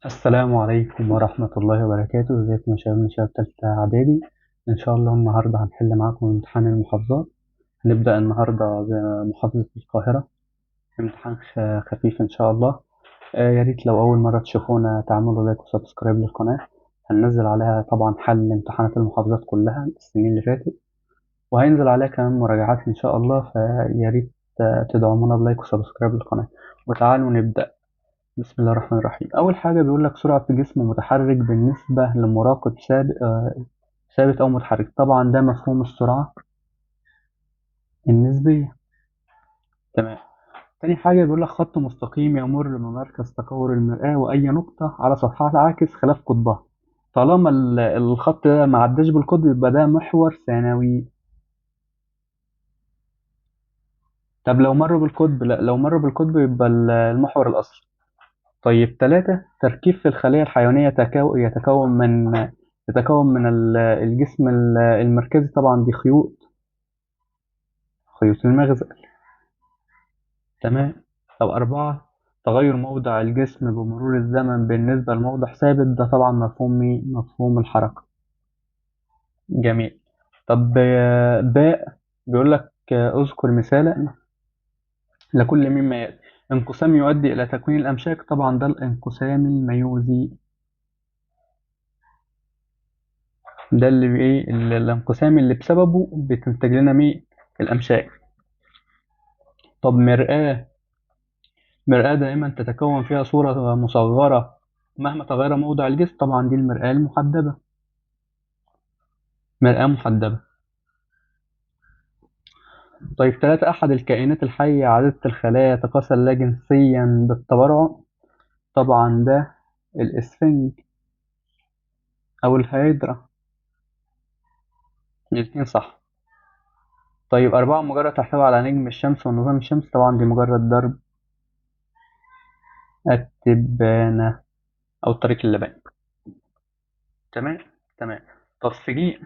السلام عليكم ورحمة الله وبركاته. ازيكم يا شباب من شباب تالتة إعدادي؟ إن شاء الله النهاردة هنحل معاكم امتحان المحافظات. هنبدأ النهاردة بمحافظة القاهرة. امتحان خفيف إن شاء الله. يا ريت لو أول مرة تشوفونا تعملوا لايك وسبسكرايب للقناة. هننزل عليها طبعا حل امتحانات المحافظات كلها السنين اللي فاتت، وهينزل عليها كمان مراجعات إن شاء الله، فيا ريت تدعمونا بلايك وسبسكرايب للقناة. وتعالوا نبدأ. بسم الله الرحمن الرحيم. أول حاجة بيقول لك سرعة جسم متحرك بالنسبة لمراقب ثابت أو متحرك. طبعا ده مفهوم السرعة النسبية. تمام. تاني حاجة بيقول لك خط مستقيم يمر بمركز تكور المرآة وأي نقطة على سطحها العاكس خلاف قطبها. طالما الخط ده ما عداش بالقطب يبقى ده محور ثانوي. طب لو مر بالقطب، لا، لو مر بالقطب يبقى المحور الأصلي. طيب تلاتة، تركيب في الخلية الحيوانية يتكون من الجسم المركزي. طبعا دي خيوط المغزى. تمام. طب أربعة، تغير موضع الجسم بمرور الزمن بالنسبة لموضع ثابت. ده طبعا مفهوم مين؟ مفهوم الحركة. جميل. طب باء بيقول لك اذكر مثالا لكل مما يأتي. انقسام يؤدي إلى تكوين الأمشاج. طبعا ده الانقسام الميوزي. ده اللي ايه الانقسام اللي بسببه بتنتج لنا مين؟ الأمشاج. طب مرآة دائما تتكون فيها صورة مصغرة مهما تغير موضع الجسم. طبعا دي المرآة المحدبة. مرآة محدبة. طيب ثلاثة، أحد الكائنات الحية عادة الخلايا يتكاثر لا جنسيا بالتبرع. طبعا ده الإسفنج أو الهيدرا. الاتنين صح. طيب أربعة، مجرد تحتوي على نجم الشمس والنظام الشمسي. طبعا دي مجرد ضرب التبانة أو الطريق اللباني. تمام. تمام. طب في جي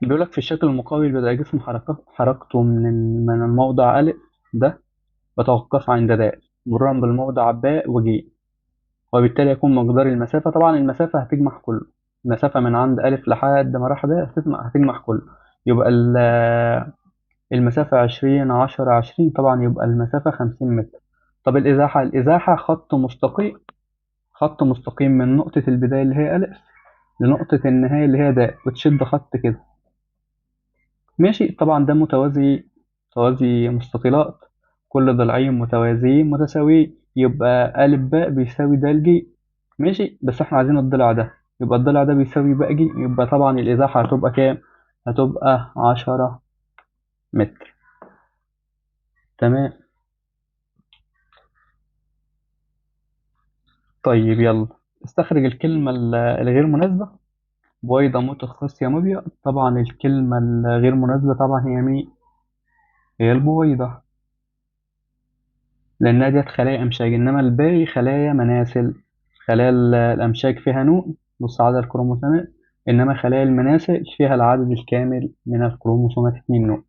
بيقول لك في الشكل المقابل بدأ جسم حركته من الموضع ألف ده بتوقف عند دال مرورا بالموضع باء وجيم، وبالتالي يكون مقدار المسافة. طبعا المسافة هتجمع كله. المسافة من عند ألف لحد ما راح باء هتجمع كله. يبقى المسافة 20 10 20. طبعا يبقى المسافة 50 متر. طب الإزاحة خط مستقيم من نقطة البداية اللي هي ألف لنقطة النهاية اللي هي داء، وتشد خط كده. ماشي. طبعا ده توازي مستطيلات، كل ضلعين متوازيين متساويين. يبقى ألف باء بيساوي د ج. ماشي. بس احنا عايزين الضلع ده، يبقى الضلع ده بيساوي باء ج. يبقى طبعا الإزاحة هتبقى كام؟ هتبقى 10 متر. تمام. طيب يلا استخرج الكلمة الغير مناسبة. بويضة متخصص مبيض. طبعا الكلمة الغير مناسبة طبعا هي مين؟ هي البويضة، لأنها ديت خلايا أمشاج، إنما الباقي خلايا مناسل. خلايا الأمشاج فيها نوع نص عدد الكروموسومات، إنما خلايا المناسل فيها العدد الكامل من الكروموسومات 2 نوع.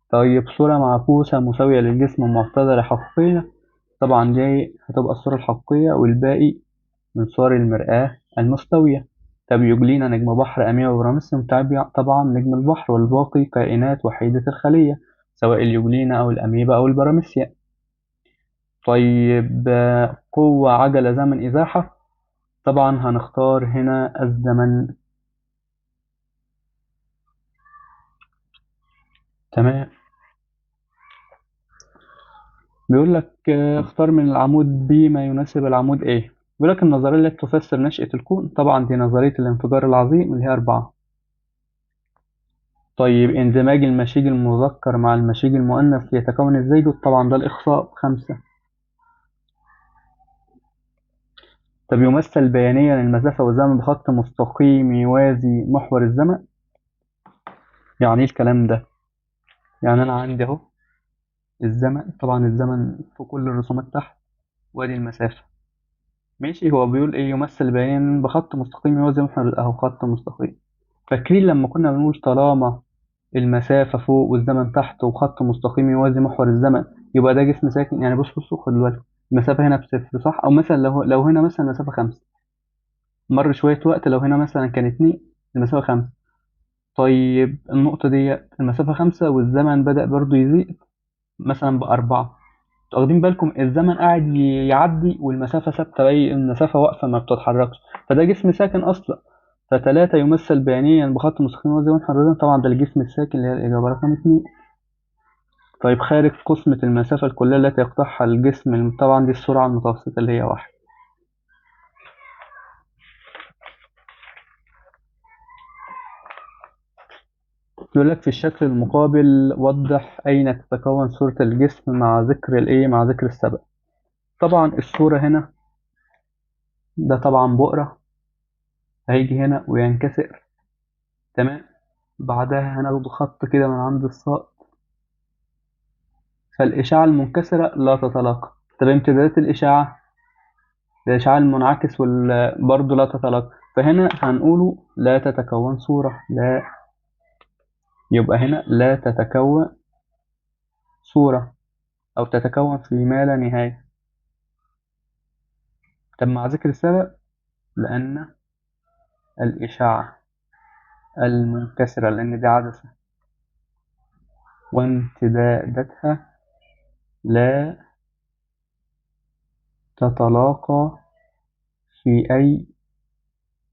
طيب صورة معكوسة مساوية للجسم معتدلة حقيقية. طبعا دي هتبقى الصورة الحقيقية، والباقي من صور المرآة المستوية. طب يجلينا نجم بحر أمية وبراميسيوم متابع. طبعا نجم البحر، والباقي كائنات وحيدة الخلية سواء اليوجلينا أو الأميبا أو البراميسيا. طيب قوة عجلة زمن إزاحة. طبعا هنختار هنا الزمن. تمام. بيقول لك اختار من العمود B ما يناسب العمود A. بيقول لك النظرية التي تفسر نشأة الكون. طبعا دي نظرية الانفجار العظيم اللي هي 4. طيب اندماج المشيج المذكر مع المشيج المؤنث يتكون الزيجوت. طبعا ده الإخصاء 5. طب يمثل بيانيا المسافة والزمن بخط مستقيم يوازي محور الزمن. يعني ايه الكلام ده؟ يعني أنا عندي أهو الزمن. طبعا الزمن في كل الرسومات تحت، وادي المسافة. ماشي. هو بيقول ايه؟ يمثل بيان بخط مستقيم يوازي محور اهو خط مستقيم. فاكرين لما كنا بنقول طالما المسافة فوق والزمن تحت وخط مستقيم يوازي محور الزمن يبقى ده جسم ساكن. يعني بص خد بالك، المسافة هنا بصفر صح؟ أو مثلا لو هنا مثلا المسافة 5، مر شوية وقت، لو هنا مثلا كان 2 المسافة 5. طيب النقطة دي المسافة 5 والزمن بدأ برضو يزيد مثلا ب4. واخدين بالكم الزمن قاعد يعدي والمسافة ثابتة، أي المسافة واقفة ما بتتحركش، فده جسم ساكن أصلا. فتلاتة يمثل بيانيا بخط مستقيم وزي حراريا، طبعا ده الجسم الساكن اللي هي الإجابة رقم 2. طيب خارج قسمة المسافة الكلية التي يقطعها الجسم، طبعا دي السرعة المتوسطة اللي هي 1. يقول لك في الشكل المقابل وضح أين تتكون صورة الجسم مع ذكر الإيه، مع ذكر السبب. طبعا الصورة هنا ده طبعا بؤرة، هيجي هنا وينكسر، تمام. بعدها هناخد خط كده من عند الساق، فالإشعة المنكسرة لا تتلاقى. طب امتدادات الإشعة، الإشعاع المنعكس برضه لا تتلاقى، فهنا هنقوله لا تتكون صورة، لا، يبقى هنا لا تتكون صورة أو تتكون في ما لا نهاية. طب مع ذكر السبب، لأن الإشعة المنكسرة، لأن دي عدسة، وامتداداتها لا تتلاقى في أي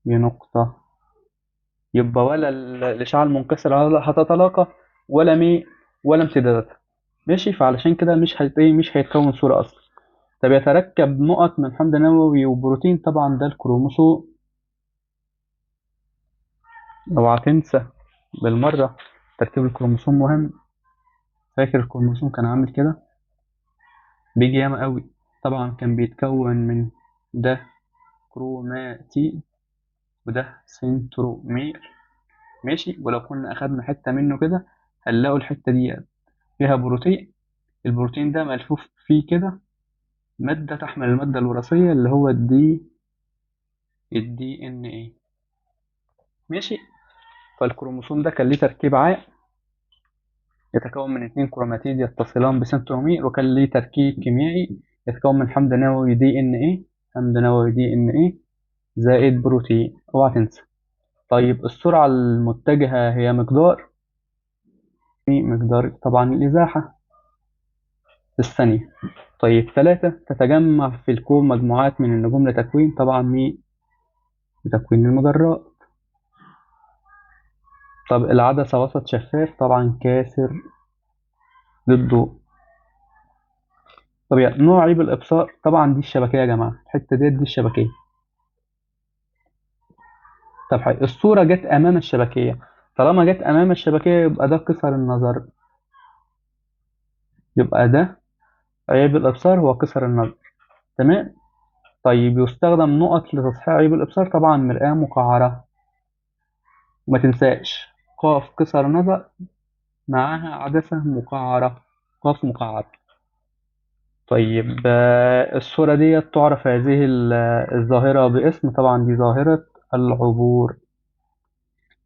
نقطة. يبقى ولا الإشعاع المنكسرة هتتلاقى، ولا ولا امتداداتها. ماشي، فعلشان كده مش هيتكون صورة أصلا. طب يتركب نقط من حمض نووي وبروتين، طبعا ده الكروموسوم. اوعى تنسى بالمرة، تركيب الكروموسوم مهم. فاكر الكروموسوم كان عامل كده، بيجي ياما قوي. طبعا كان بيتكون من ده كروماتيد وده سنترومير. ماشي، ولو كنا أخدنا حتة منه كده هنلاقوا الحتة دي فيها بروتين. البروتين ده ملفوف فيه كده مادة تحمل المادة الوراثية اللي هو الدي ان ايه. ماشي، فالكروموسوم ده كان ليه تركيب عام، يتكون من 2 كروماتيد يتصلان بسنترومير، وكان ليه تركيب كيميائي يتكون من حمض نووي دي ان ايه، حمض نووي دي ان ايه زائد بروتين، اوعى تنسى. طيب السرعة المتجهة هي مقدار طبعا الإزاحة في الثانية. طيب 3 تتجمع في الكون مجموعات من النجوم لتكوين، طبعا لتكوين المجرات. طب العدسة وسط شفاف، طبعا كاسر للضوء. طب يعني نوع عيب الإبصار، طبعا دي الشبكية يا جماعة، الحتة دي الشبكية. طب الصورة جت أمام الشبكية، طالما جت أمام الشبكية يبقى ده قصر النظر، يبقى ده عيب الإبصار هو قصر النظر، تمام. طيب يستخدم نقط لتصحيح عيب الإبصار، طبعا مرآة مقعرة. وما تنساش قاف قصر نظر معاها عدسة مقعرة، قاف مقعرة. طيب الصورة دي تعرف هذه الظاهرة باسم، طبعا دي ظاهرة العبور.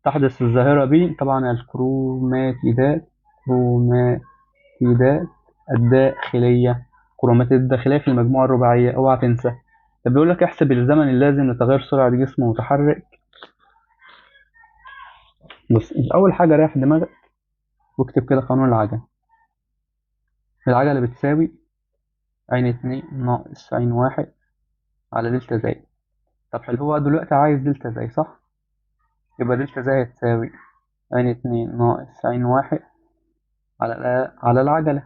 تحدث الظاهرة طبعا الكروماتيدات الداخلية، الكروماتيد الداخلية في المجموعة الرباعية، اوعى تنسى. طب بيقول لك احسب الزمن اللازم لتغير سرعة جسم متحرك. بص، أول حاجة ريح دماغك واكتب كده قانون العجلة. العجلة بتساوي عين 2 ناقص عين 1 على دلتا زائد. طب حلو، هو دلوقتي عايز دلتا زائد صح؟ يبقى دلتا زائد تساوي عين 2 ناقص عين 1 على العجلة.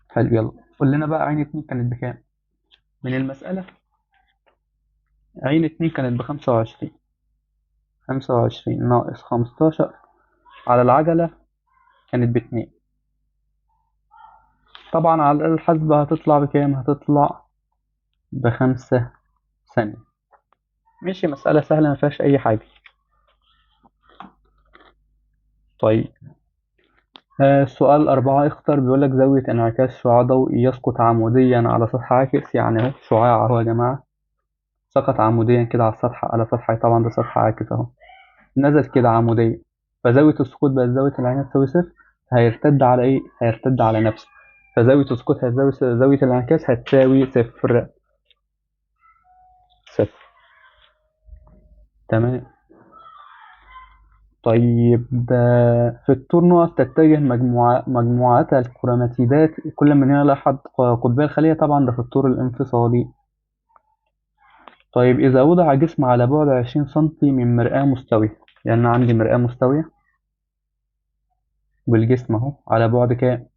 حلو، يلا قول لنا بقى عين 2 كانت بكام؟ من المسألة عين 2 كانت ب25، 25 ناقص 15 على العجلة كانت ب2. طبعا على الآلة الحاسبة هتطلع بكام؟ هتطلع ب5 ثانية. ماشي، مسألة سهلة مفيهاش أي حاجة. طيب سؤال 4 اختر، بيقولك زاوية انعكاس شعاع ضوئي يسقط عموديا على سطح عاكس، يعني اهو شعاع اهو يا جماعة سقط عموديا كده على السطح، طبعا ده سطح عاكس اهو، نزل كده عموديا، فزاوية السقوط بقت زاوية الانعكاس تساوي 0. هيرتد على ايه؟ هيرتد على نفسه. فزاوية السقوط هتساوي زاوية الانعكاس هتساوي صفر. صفر. تمام. طيب في الطور نقط تتجه مجموعات الكروماتيدات كل من هنا لأحد قطبي الخلية، طبعا ده في الطور الانفصالي. طيب إذا وضع جسم على بعد 20 سنتي من مرآة مستوية، يعني أنا عندي مرآة مستوية والجسم أهو على بعد كام؟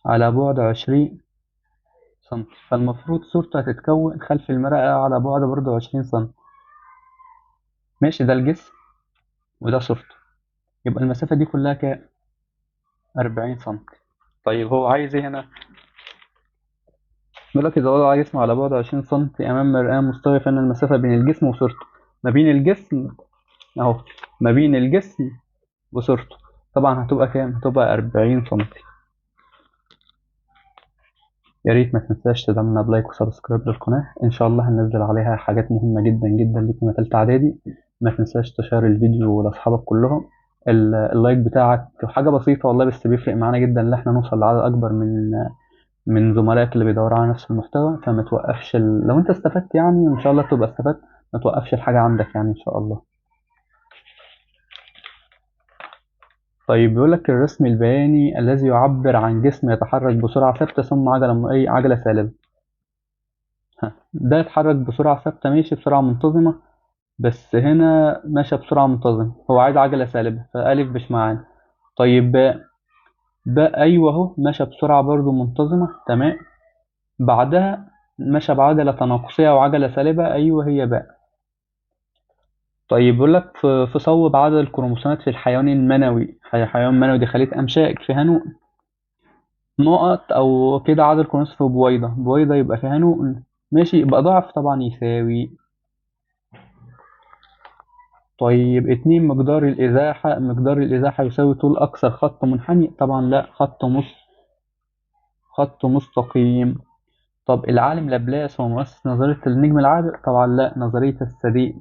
على بعد 20 سنتي، فالمفروض صورته هتتكون خلف المرآة على بعد برضه 20 سنتي. ماشي، ده الجسم وده صورته، يبقى المسافة دي كلها كام؟ 40 سنتي. طيب هو عايز ايه هنا؟ بيقول لك إذا وضع جسم على بعد 20 سنتي أمام مرآة مستوية فإن المسافة بين الجسم وصورته، ما بين الجسم أهو، ما بين الجسم وصورته طبعا هتبقى كام؟ هتبقى 40 سنتي. يا ريت ما تنساش تدعمنا بلايك وسبسكرايب للقناة، إن شاء الله هننزل عليها حاجات مهمة جدا جدا لكم يا تالتة إعدادي. ما تنساش تشير الفيديو لأصحابك كلهم. اللايك بتاعك حاجة بسيطة والله، بس بيفرق معانا جدا إن احنا نوصل لعدد أكبر من زملائك اللي بيدوروا على نفس المحتوى. فما توقفش لو انت استفدت يعني، وان شاء الله تبقى استفدت، ما توقفش الحاجة عندك يعني ان شاء الله. طيب بيقول لك الرسم البياني الذي يعبر عن جسم يتحرك بسرعة ثابتة ثم أي عجلة سالبة. ده يتحرك بسرعة ثابتة، ماشي بسرعة منتظمة، بس هنا ماشي بسرعة منتظمة، هو عايز عجلة سالبة فألف مش معانا. طيب باء أيوه أهو ماشي بسرعة برضو منتظمة، تمام. بعدها ماشي بعجلة تناقصية وعجلة سالبة، أيوه هي باء. طيب بيقول لك في صوب عدد الكروموسومات في الحيوان المنوي، حيوان منوي دي خلية أمشاء فيها نقط أو كده، عدد الكروموسومات في بويضة يبقى فيها ماشي، يبقى ضعف طبعا يساوي. طيب اتنين مقدار الإزاحة يساوي طول أقصى خط منحني، طبعا لا، خط مستقيم. طب العالم لابلاس هو مؤسس نظرية النجم العابر، طبعا لا، نظرية السديد.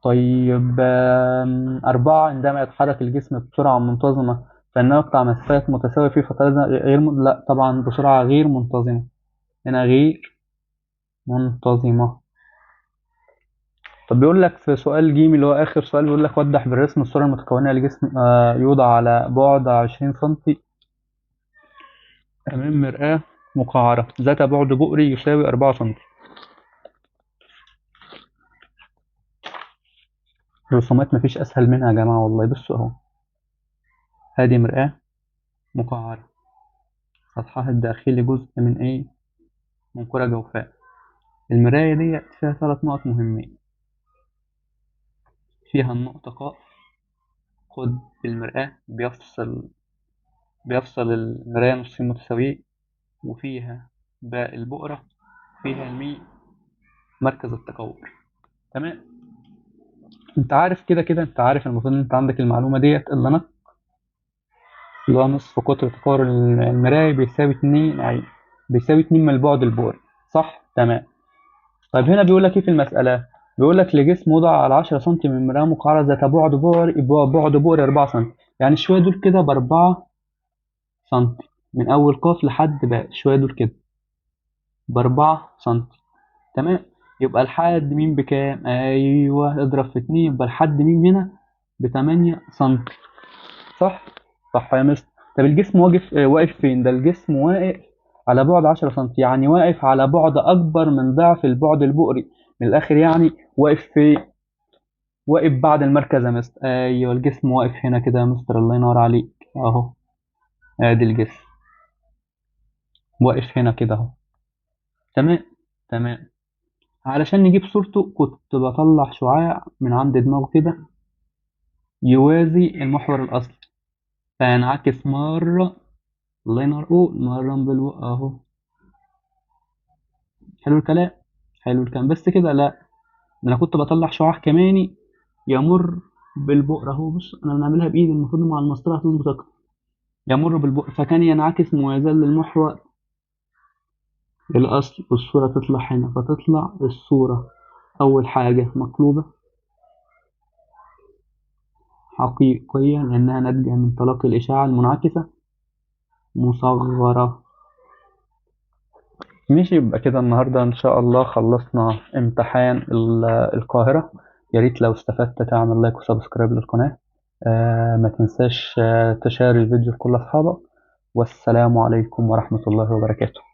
طيب أربعة عندما يتحرك الجسم بسرعة منتظمة فإنه يقطع مسافات متساوية في فترات لا طبعا بسرعة غير منتظمة، هنا غير منتظمة. طب بيقول لك في سؤال جيم اللي هو آخر سؤال، بيقول لك وضح بالرسم الصورة المتكونة لجسم يوضع على بعد 20 سنتي أمام مرآة مقعرة ذات بعد بؤري يساوي 4 سنتي. الرسومات مفيش أسهل منها يا جماعة والله، بصوا أهو، هذه مرآة مقعرة، سطحها الداخلي جزء من إيه؟ من كرة جوفاء. المراية دي فيها 3 نقط مهمين، فيها النقطة ق، قطب المرآة بيفصل المراية نصين متساويين، وفيها باء البؤرة، فيها الميم مركز التكور. تمام. انت عارف كده انت عارف المفروض ان انت عندك المعلومة ديت، اللي هو نصف قطر تكور المراية بيساوي 2 أي بيساوي 2 من البعد البؤري، صح؟ تمام. طيب هنا بيقول لك ايه في المسألة؟ بيقول لك لجسم وضع على 10 سم من مرآة مقعرة ذات بعد بؤري 4 سم، يعني شوية دول كده ب4 سم، من أول قاف لحد باء شوية دول كده ب4 سم، تمام. يبقى الحد مين بكام؟ أيوه اضرب في 2، يبقى الحد مين هنا ب8 سم، صح؟ صح يا مستر. طب الجسم واقف فين؟ ده الجسم واقف على بعد 10 سم، يعني واقف على بعد أكبر من ضعف البعد البؤري، من الآخر يعني واقف في، واقف بعد المركز يا مستر. أيوه الجسم واقف هنا كده يا مستر، الله ينور عليك أهو، آدي الجسم واقف هنا كده أهو، تمام. تمام. علشان نجيب صورته كنت بطلع شعاع من عند دماغه كده يوازي المحور الأصلي، فينعكس مرة، الله ينور، مرة أهو. حلو الكلام، حلو الكلام، بس كده لا، ده أنا كنت بطلع شعاع كماني يمر بالبؤرة أهو، بص أنا بنعملها بإيدي، المفروض مع المسطرة هتظبط أكتر، يمر بالبؤرة فكان ينعكس موازاة للمحور الأصلي، والصورة تطلع هنا، فتطلع الصورة أول حاجة مقلوبة، حقيقية لأنها ناتجة من تلقي الإشعة المنعكسة مصغرة. ماشي، يبقى كده النهاردة إن شاء الله خلصنا امتحان القاهرة. يا ريت لو استفدت تعمل لايك وسبسكرايب للقناة. ما تنساش تشارك الفيديو لكل أصحابك. والسلام عليكم ورحمة الله وبركاته.